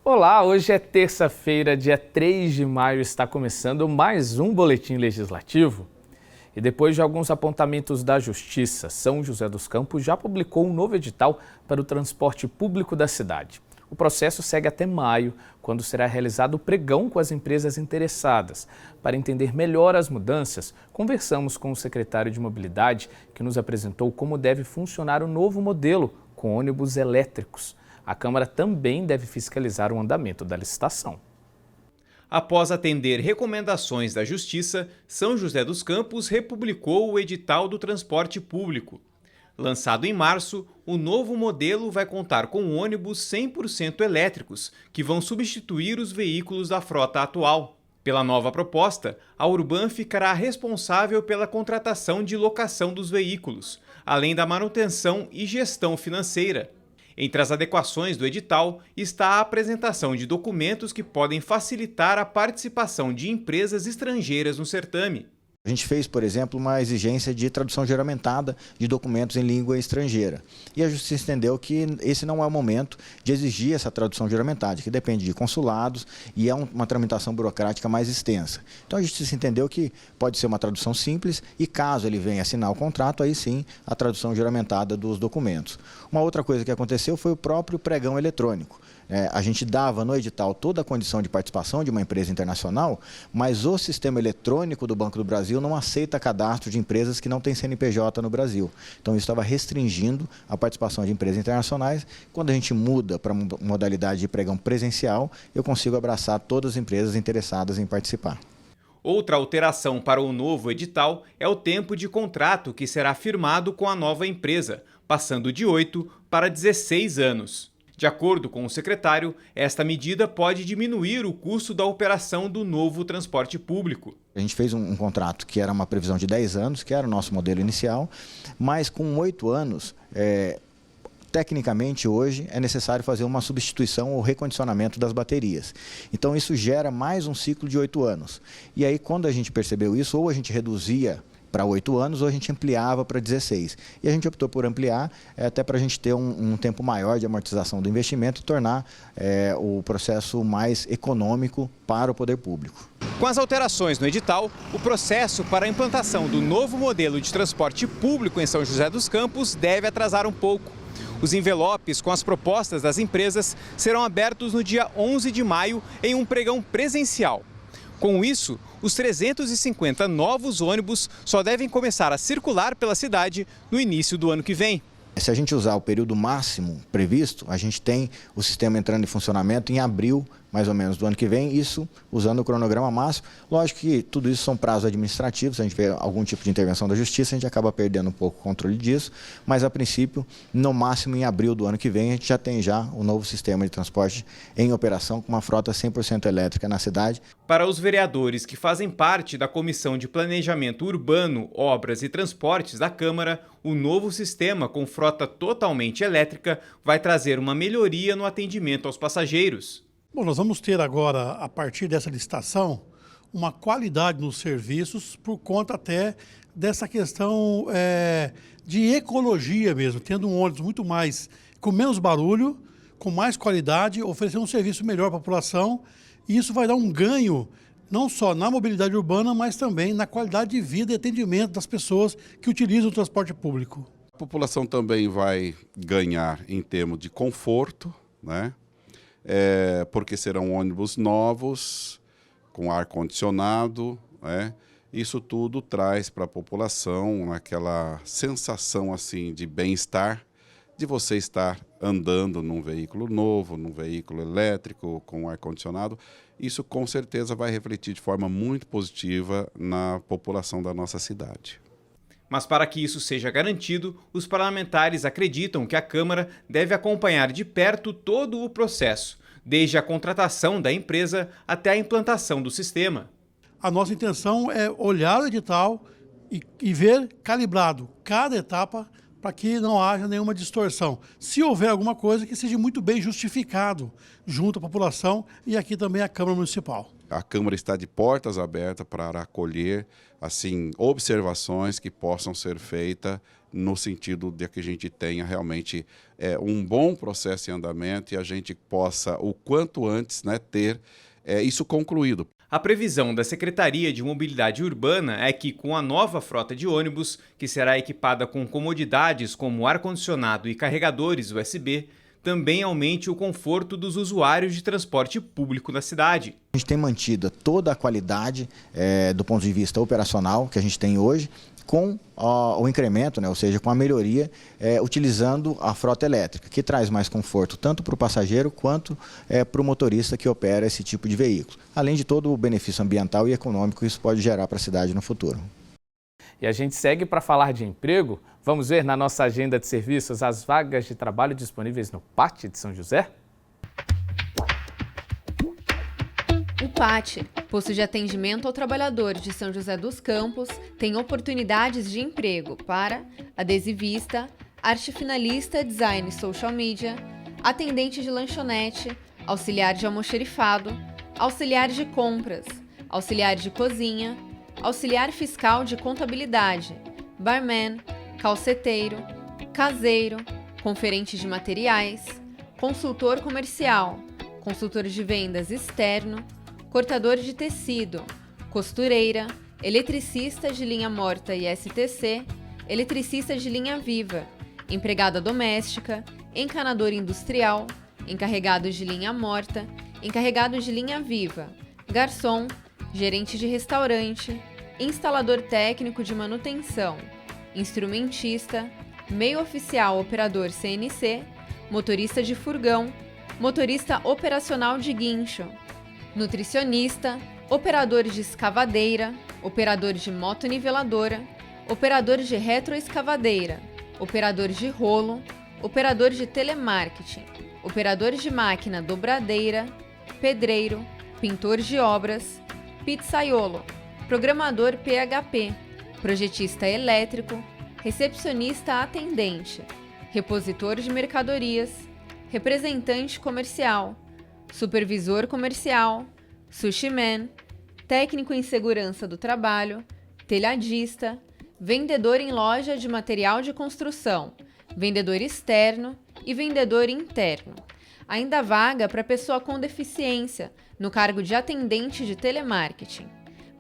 Olá, hoje é terça-feira, dia 3 de maio, está começando mais um Boletim Legislativo. E depois de alguns apontamentos da Justiça, São José dos Campos já publicou um novo edital para o transporte público da cidade. O processo segue até maio, quando será realizado o pregão com as empresas interessadas. Para entender melhor as mudanças, conversamos com o secretário de Mobilidade, que nos apresentou como deve funcionar o novo modelo com ônibus elétricos. A Câmara também deve fiscalizar o andamento da licitação. Após atender recomendações da Justiça, São José dos Campos republicou o edital do transporte público. Lançado em março, o novo modelo vai contar com ônibus 100% elétricos, que vão substituir os veículos da frota atual. Pela nova proposta, a Urban ficará responsável pela contratação de locação dos veículos, além da manutenção e gestão financeira. Entre as adequações do edital está a apresentação de documentos que podem facilitar a participação de empresas estrangeiras no certame. A gente fez, por exemplo, uma exigência de tradução juramentada de documentos em língua estrangeira. E a Justiça entendeu que esse não é o momento de exigir essa tradução juramentada, que depende de consulados e é uma tramitação burocrática mais extensa. Então a Justiça entendeu que pode ser uma tradução simples e caso ele venha assinar o contrato, aí sim a tradução juramentada dos documentos. Uma outra coisa que aconteceu foi o próprio pregão eletrônico. A gente dava no edital toda a condição de participação de uma empresa internacional, mas o sistema eletrônico do Banco do Brasil não aceita cadastro de empresas que não têm CNPJ no Brasil. Então isso estava restringindo a participação de empresas internacionais. Quando a gente muda para a modalidade de pregão presencial, eu consigo abraçar todas as empresas interessadas em participar. Outra alteração para o novo edital é o tempo de contrato que será firmado com a nova empresa, passando de 8 para 16 anos. De acordo com o secretário, esta medida pode diminuir o custo da operação do novo transporte público. A gente fez um contrato que era uma previsão de 10 anos, que era o nosso modelo inicial, mas com 8 anos, tecnicamente hoje é necessário fazer uma substituição ou recondicionamento das baterias. Então isso gera mais um ciclo de 8 anos. E aí quando a gente percebeu isso, ou a gente reduzia para 8 anos ou a gente ampliava para 16. E a gente optou por ampliar até para a gente ter um tempo maior de amortização do investimento e tornar o processo mais econômico para o poder público. Com as alterações no edital, o processo para a implantação do novo modelo de transporte público em São José dos Campos deve atrasar um pouco. Os envelopes com as propostas das empresas serão abertos no dia 11 de maio em um pregão presencial. Com isso, os 350 novos ônibus só devem começar a circular pela cidade no início do ano que vem. Se a gente usar o período máximo previsto, a gente tem o sistema entrando em funcionamento em abril, mais ou menos, do ano que vem, isso usando o cronograma máximo. Lógico que tudo isso são prazos administrativos, se a gente vê algum tipo de intervenção da Justiça, a gente acaba perdendo um pouco o controle disso, mas a princípio, no máximo em abril do ano que vem, a gente já tem o novo sistema de transporte em operação com uma frota 100% elétrica na cidade. Para os vereadores que fazem parte da Comissão de Planejamento Urbano, Obras e Transportes da Câmara, o novo sistema com frota totalmente elétrica vai trazer uma melhoria no atendimento aos passageiros. Bom, nós vamos ter agora, a partir dessa licitação, uma qualidade nos serviços por conta até dessa questão de ecologia mesmo, tendo um ônibus muito mais, com menos barulho, com mais qualidade, oferecendo um serviço melhor para a população. E isso vai dar um ganho não só na mobilidade urbana, mas também na qualidade de vida e atendimento das pessoas que utilizam o transporte público. A população também vai ganhar em termos de conforto, né? Porque serão ônibus novos, com ar-condicionado, né? Isso tudo traz para a população aquela sensação assim, de bem-estar, de você estar andando num veículo novo, num veículo elétrico, com ar-condicionado. Isso com certeza vai refletir de forma muito positiva na população da nossa cidade. Mas para que isso seja garantido, os parlamentares acreditam que a Câmara deve acompanhar de perto todo o processo, desde a contratação da empresa até a implantação do sistema. A nossa intenção é olhar o edital e ver calibrado cada etapa para que não haja nenhuma distorção. Se houver alguma coisa, que seja muito bem justificado junto à população e aqui também à Câmara Municipal. A Câmara está de portas abertas para acolher assim, observações que possam ser feitas no sentido de que a gente tenha realmente um bom processo em andamento e a gente possa, o quanto antes, né, ter isso concluído. A previsão da Secretaria de Mobilidade Urbana é que, com a nova frota de ônibus, que será equipada com comodidades como ar-condicionado e carregadores USB, também aumente o conforto dos usuários de transporte público na cidade. A gente tem mantido toda a qualidade do ponto de vista operacional que a gente tem hoje, com o incremento, né, ou seja, com a melhoria, utilizando a frota elétrica, que traz mais conforto tanto para o passageiro quanto para o motorista que opera esse tipo de veículo. Além de todo o benefício ambiental e econômico que isso pode gerar para a cidade no futuro. E a gente segue para falar de emprego. Vamos ver na nossa agenda de serviços as vagas de trabalho disponíveis no PAT de São José? O PAT, Posto de Atendimento ao Trabalhador de São José dos Campos, tem oportunidades de emprego para adesivista, arte finalista, design social media, atendente de lanchonete, auxiliar de almoxerifado, auxiliar de compras, auxiliar de cozinha, auxiliar fiscal de contabilidade, barman, calceteiro, caseiro, conferente de materiais, consultor comercial, consultor de vendas externo, cortador de tecido, costureira, eletricista de linha morta e STC, eletricista de linha viva, empregada doméstica, encanador industrial, encarregado de linha morta, encarregado de linha viva, garçom, gerente de restaurante, instalador técnico de manutenção, instrumentista, meio oficial operador CNC, motorista de furgão, motorista operacional de guincho, nutricionista, operador de escavadeira, operador de motoniveladora, operador de retroescavadeira, operador de rolo, operador de telemarketing, operador de máquina dobradeira, pedreiro, pintor de obras, pizzaiolo, programador PHP, projetista elétrico, recepcionista atendente, repositor de mercadorias, representante comercial, supervisor comercial, sushi man, técnico em segurança do trabalho, telhadista, vendedor em loja de material de construção, vendedor externo e vendedor interno. Ainda há vaga para pessoa com deficiência, no cargo de atendente de telemarketing.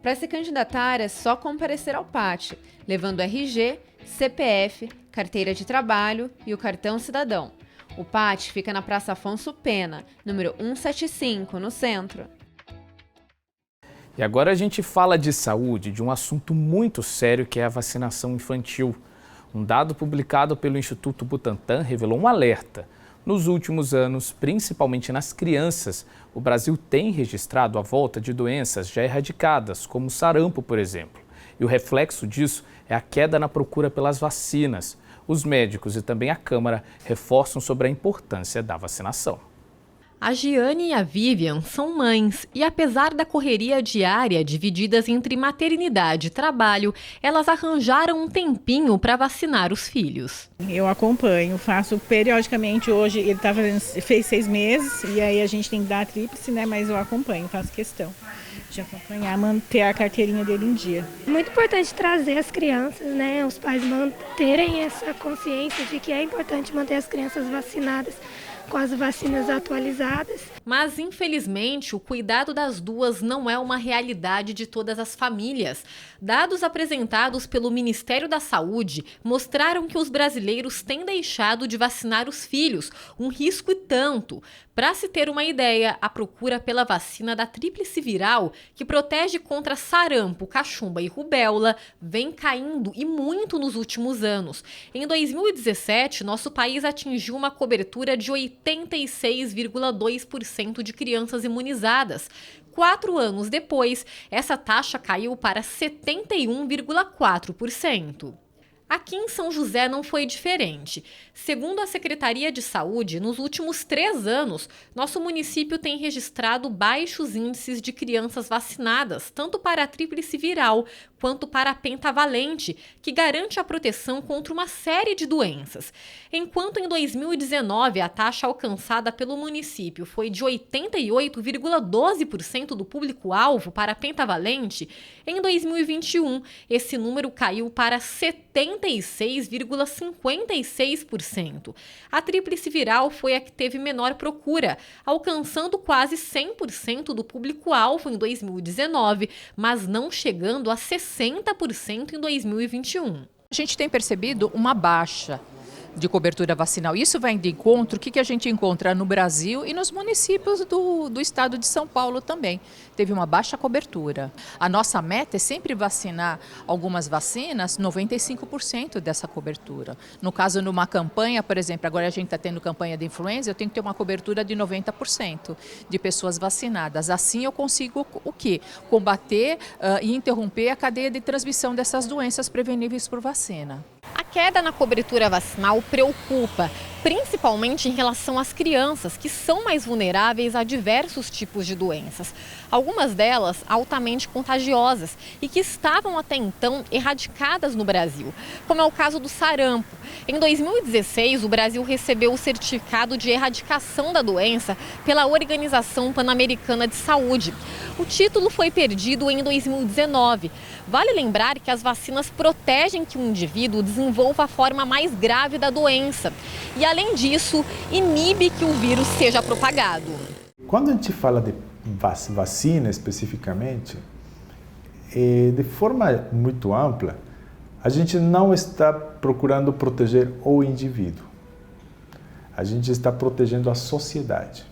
Para se candidatar é só comparecer ao PAT, levando RG, CPF, carteira de trabalho e o cartão cidadão. O PAT fica na Praça Afonso Pena, número 175, no centro. E agora a gente fala de saúde, de um assunto muito sério que é a vacinação infantil. Um dado publicado pelo Instituto Butantan revelou um alerta. Nos últimos anos, principalmente nas crianças, o Brasil tem registrado a volta de doenças já erradicadas, como o sarampo, por exemplo. E o reflexo disso é a queda na procura pelas vacinas. Os médicos e também a Câmara reforçam sobre a importância da vacinação. A Giane e a Vivian são mães e, apesar da correria diária divididas entre maternidade e trabalho, elas arranjaram um tempinho para vacinar os filhos. Eu acompanho, faço periodicamente. Hoje ele fez 6 meses e aí a gente tem que dar a tríplice, né? Mas eu acompanho, faço questão de acompanhar, manter a carteirinha dele em dia. Muito importante trazer as crianças, né? Os pais manterem essa consciência de que é importante manter as crianças vacinadas com as vacinas atualizadas. Mas, infelizmente, o cuidado das duas não é uma realidade de todas as famílias. Dados apresentados pelo Ministério da Saúde mostraram que os brasileiros têm deixado de vacinar os filhos, um risco e tanto. Para se ter uma ideia, a procura pela vacina da tríplice viral, que protege contra sarampo, cachumba e rubéola, vem caindo e muito nos últimos anos. Em 2017, nosso país atingiu uma cobertura de 86,2% de crianças imunizadas. 4 anos depois, essa taxa caiu para 71,4%. Aqui em São José não foi diferente. Segundo a Secretaria de Saúde, nos últimos 3 anos, nosso município tem registrado baixos índices de crianças vacinadas, tanto para a tríplice viral quanto para a pentavalente, que garante a proteção contra uma série de doenças. Enquanto em 2019 a taxa alcançada pelo município foi de 88,12% do público-alvo para a pentavalente, em 2021 esse número caiu para 76,56%. A tríplice viral foi a que teve menor procura, alcançando quase 100% do público-alvo em 2019, mas não chegando a 60% em 2021. A gente tem percebido uma baixa de cobertura vacinal. Isso vai de encontro, o que a gente encontra no Brasil e nos municípios do estado de São Paulo também. Teve uma baixa cobertura. A nossa meta é sempre vacinar algumas vacinas, 95% dessa cobertura. No caso, numa campanha, por exemplo, agora a gente está tendo campanha de influenza, eu tenho que ter uma cobertura de 90% de pessoas vacinadas. Assim eu consigo o quê? Combater e interromper a cadeia de transmissão dessas doenças preveníveis por vacina. A queda na cobertura vacinal preocupa, principalmente em relação às crianças, que são mais vulneráveis a diversos tipos de doenças. Algumas delas altamente contagiosas e que estavam até então erradicadas no Brasil, como é o caso do sarampo. Em 2016, o Brasil recebeu o certificado de erradicação da doença pela Organização Pan-Americana de Saúde. O título foi perdido em 2019. Vale lembrar que as vacinas protegem que o indivíduo desenvolva a forma mais grave da doença e, além disso, inibe que o vírus seja propagado. Quando a gente fala de vacina especificamente, de forma muito ampla, a gente não está procurando proteger o indivíduo. A gente está protegendo a sociedade.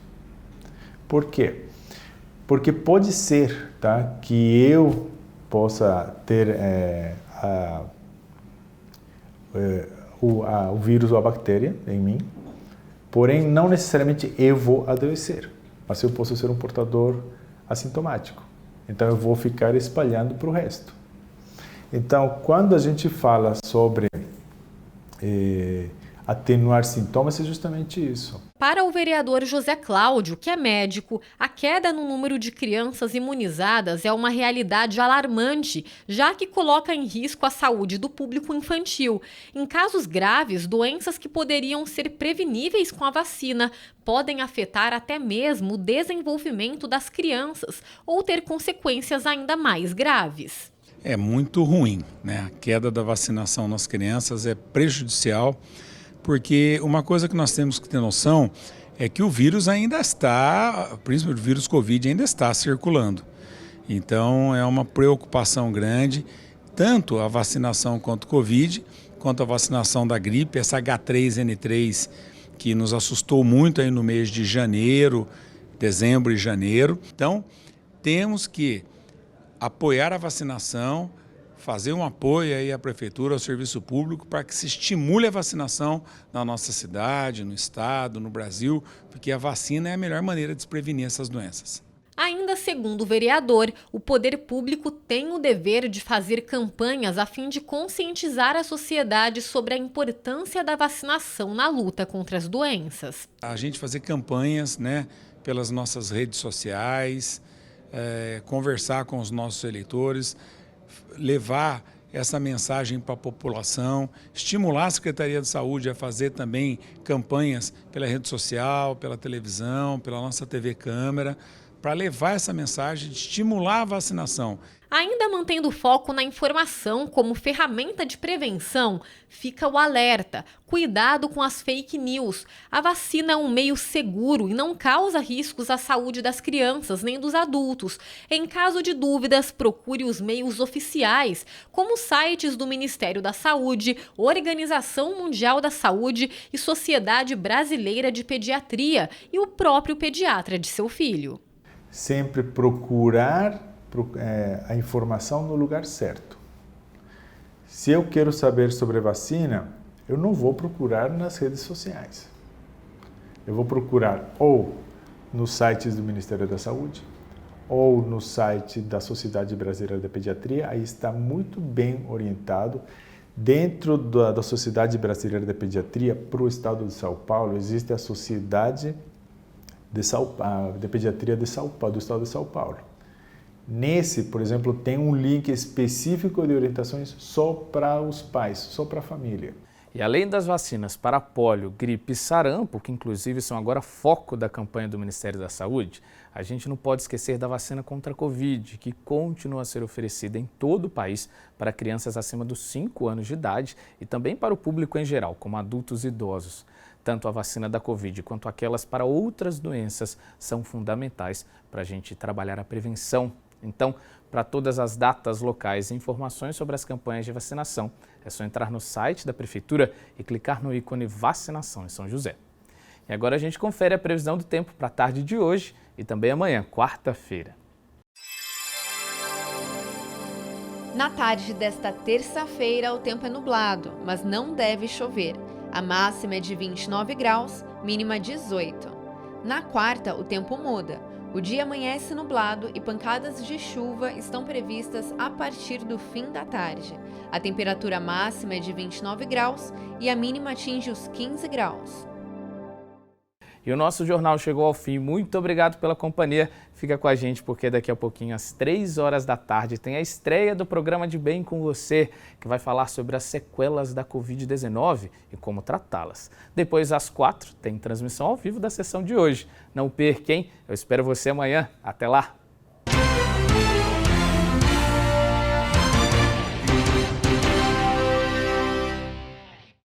Por quê? Porque pode ser, tá, que eu possa ter o vírus ou a bactéria em mim, porém não necessariamente eu vou adoecer, mas eu posso ser um portador assintomático. Então eu vou ficar espalhando para o resto. Então, quando a gente fala sobre atenuar sintomas, é justamente isso. Para o vereador José Cláudio, que é médico, a queda no número de crianças imunizadas é uma realidade alarmante, já que coloca em risco a saúde do público infantil. Em casos graves, doenças que poderiam ser preveníveis com a vacina podem afetar até mesmo o desenvolvimento das crianças ou ter consequências ainda mais graves. É muito ruim, né? A queda da vacinação nas crianças é prejudicial, porque uma coisa que nós temos que ter noção é que o vírus ainda está, principalmente o vírus Covid, ainda está circulando. Então é uma preocupação grande, tanto a vacinação contra o Covid, quanto a vacinação da gripe, essa H3N3 que nos assustou muito aí no mês de janeiro, dezembro e janeiro. Então temos que apoiar a vacinação, fazer um apoio aí à prefeitura, ao serviço público, para que se estimule a vacinação na nossa cidade, no estado, no Brasil, porque a vacina é a melhor maneira de se prevenir essas doenças. Ainda segundo o vereador, o poder público tem o dever de fazer campanhas a fim de conscientizar a sociedade sobre a importância da vacinação na luta contra as doenças. A gente fazer campanhas, né, pelas nossas redes sociais, conversar com os nossos eleitores, levar essa mensagem para a população, estimular a Secretaria de Saúde a fazer também campanhas pela rede social, pela televisão, pela nossa TV Câmara, para levar essa mensagem de estimular a vacinação. Ainda mantendo foco na informação como ferramenta de prevenção, fica o alerta. Cuidado com as fake news. A vacina é um meio seguro e não causa riscos à saúde das crianças nem dos adultos. Em caso de dúvidas, procure os meios oficiais, como os sites do Ministério da Saúde, Organização Mundial da Saúde e Sociedade Brasileira de Pediatria e o próprio pediatra de seu filho. Sempre procurar a informação no lugar certo. Se eu quero saber sobre vacina, eu não vou procurar nas redes sociais. Eu vou procurar ou nos sites do Ministério da Saúde, ou no site da Sociedade Brasileira de Pediatria. Aí está muito bem orientado. Dentro da Sociedade Brasileira de Pediatria, para o estado de São Paulo, existe a Sociedade de Pediatria do estado de São Paulo, Nesse, por exemplo, tem um link específico de orientações só para os pais, só para a família. E além das vacinas para pólio, gripe e sarampo, que inclusive são agora foco da campanha do Ministério da Saúde, a gente não pode esquecer da vacina contra a Covid, que continua a ser oferecida em todo o país para crianças acima dos 5 anos de idade e também para o público em geral, como adultos e idosos. Tanto a vacina da Covid quanto aquelas para outras doenças são fundamentais para a gente trabalhar a prevenção. Então, para todas as datas locais e informações sobre as campanhas de vacinação, é só entrar no site da Prefeitura e clicar no ícone Vacinação em São José. E agora a gente confere a previsão do tempo para a tarde de hoje e também amanhã, quarta-feira. Na tarde desta terça-feira, o tempo é nublado, mas não deve chover. A máxima é de 29 graus, mínima 18. Na quarta, o tempo muda. O dia amanhece nublado e pancadas de chuva estão previstas a partir do fim da tarde. A temperatura máxima é de 29 graus e a mínima atinge os 15 graus. E o nosso jornal chegou ao fim. Muito obrigado pela companhia. Fica com a gente porque daqui a pouquinho, às 3 horas da tarde, tem a estreia do programa De Bem com Você, que vai falar sobre as sequelas da Covid-19 e como tratá-las. Depois, às 4, tem transmissão ao vivo da sessão de hoje. Não perca, hein? Eu espero você amanhã. Até lá!